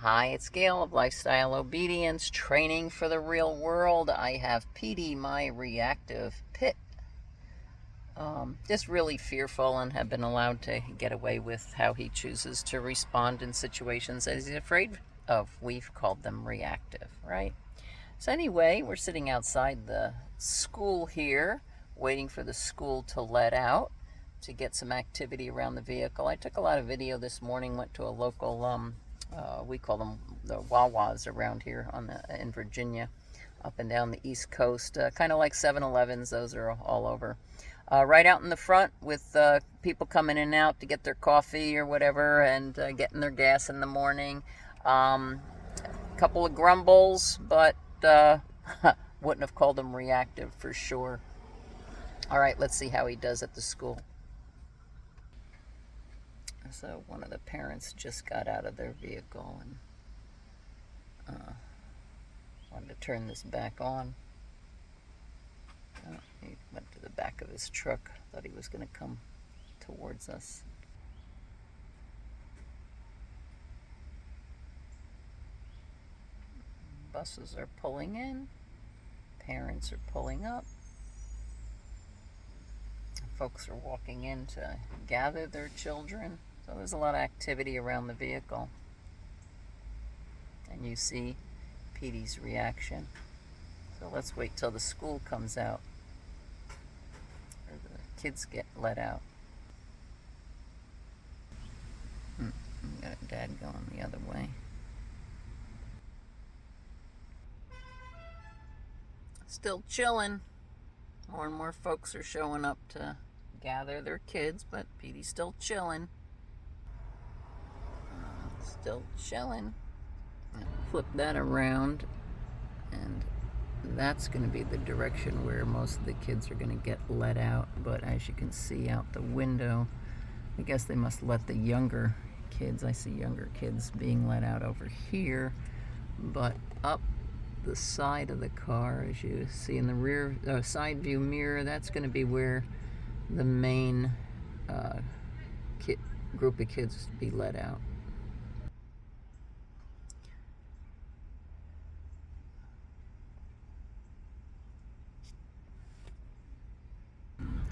Hi, it's Gail of Lifestyle Obedience, training for the real world. I have Petey, my reactive pit, just really fearful and have been allowed to get away with how he chooses to respond in situations that he's afraid of. We've called them reactive, right? So anyway, we're sitting outside the school here, waiting for the school to let out to get some activity around the vehicle. I took a lot of video this morning, went to a local we call them the Wawas around here in Virginia, up and down the East Coast, kind of like 7-Elevens. Those are all over. Right out in the front with people coming in and out to get their coffee or whatever, and getting their gas in the morning. Couple of grumbles, but wouldn't have called them reactive for sure. All right, let's see how he does at the school. So one of the parents just got out of their vehicle and wanted to turn this back on. Oh, he went to the back of his truck, thought he was going to come towards us. Buses are pulling in, parents are pulling up, folks are walking in to gather their children. So there's a lot of activity around the vehicle. And you see Petey's reaction. So let's wait till the school comes out, or the kids get let out. Got Dad going the other way. Still chilling. More and more folks are showing up to gather their kids, but Petey's still chilling. Still chilling. Flip that around, and that's going to be the direction where most of the kids are going to get let out. But as you can see out the window, I guess they must let the younger kids. I see younger kids being let out over here, but up the side of the car, as you see in the rear side view mirror, that's going to be where the main group of kids be let out.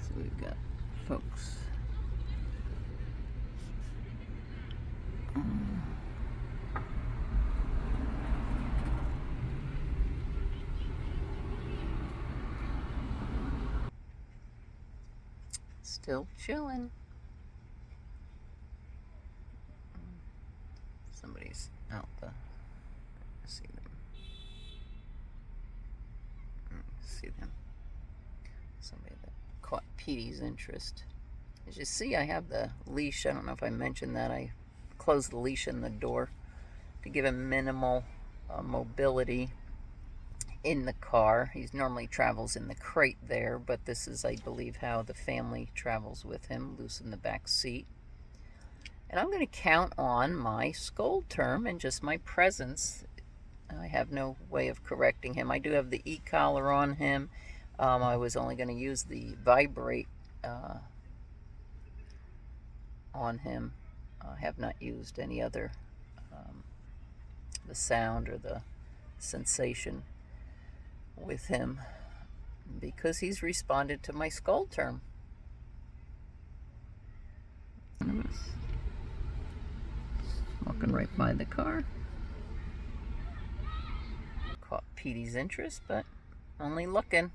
So we've got folks. Still chilling. Somebody's out the. See them. See them. Somebody that caught Petey's interest. As you see, I have the leash. I don't know if I mentioned that. I closed the leash in the door to give him minimal mobility in the car. He normally travels in the crate there, but this is, I believe, how the family travels with him, loose in the back seat. And I'm going to count on my scold term and just my presence. I have no way of correcting him. I do have the e-collar on him. I was only going to use the vibrate on him. I have not used any other, the sound or the sensation with him, because he's responded to my scold term. Walking right by the car. Caught Petey's interest, but only looking.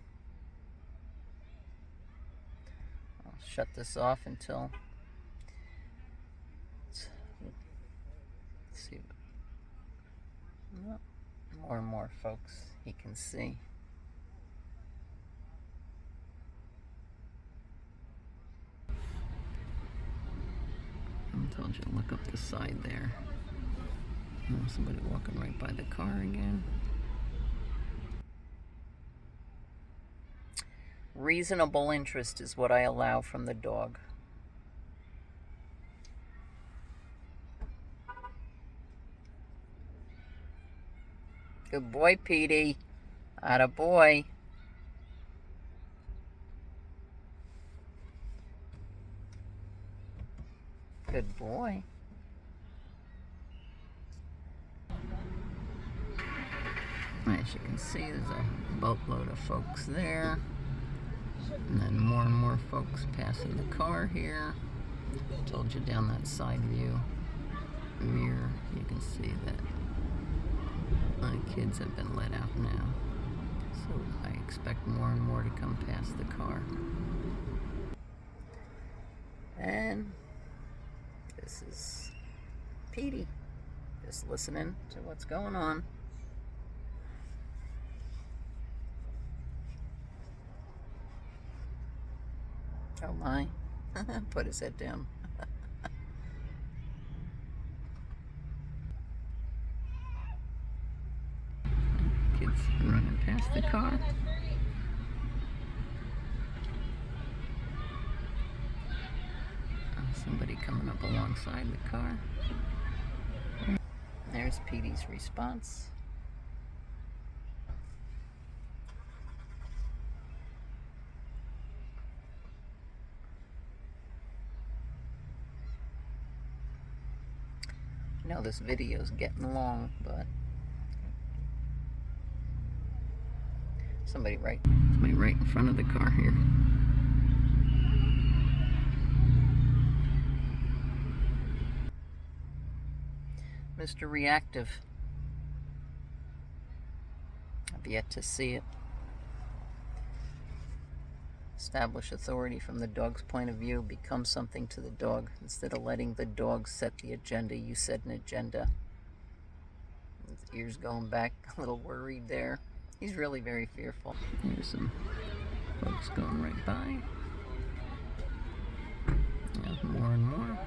I'll shut this off until. Let's see. More and more folks he can see. I told you to look up the side there. Oh, somebody walking right by the car again. Reasonable interest is what I allow from the dog. Good boy, Petey. Atta boy. Good boy. As you can see, there's a boatload of folks there. And then more and more folks passing the car here. Told you down that side view mirror, you can see that my kids have been let out now. So I expect more and more to come past the car. And this is Petey, just listening to what's going on. Oh my, put his head down. Kids running past the car. Somebody coming up alongside the car. There's Petey's response. I know this video's getting long, but somebody right in front of the car here. Mr. Reactive. I've yet to see it. Establish authority from the dog's point of view. Become something to the dog. Instead of letting the dog set the agenda, you set an agenda. His ears going back, a little worried there. He's really very fearful. Here's some folks going right by. Yeah, more and more.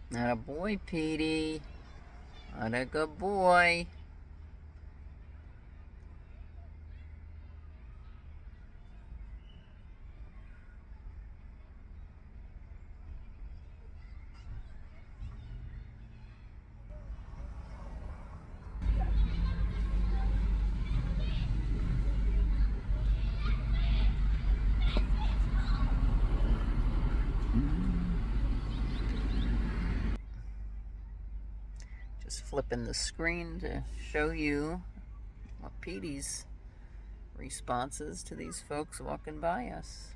Not a boy, Petey. Not a good boy. Just flipping the screen to show you what Petey's response is to these folks walking by us.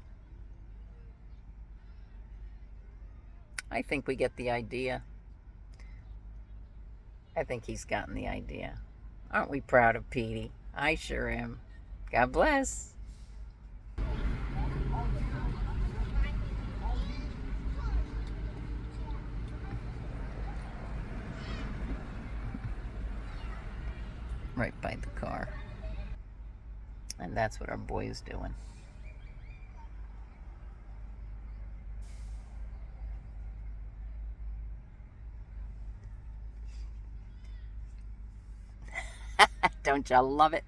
I think we get the idea. I think he's gotten the idea. Aren't we proud of Petey? I sure am. God bless. Right by the car. And that's what our boy is doing. Don't y'all love it?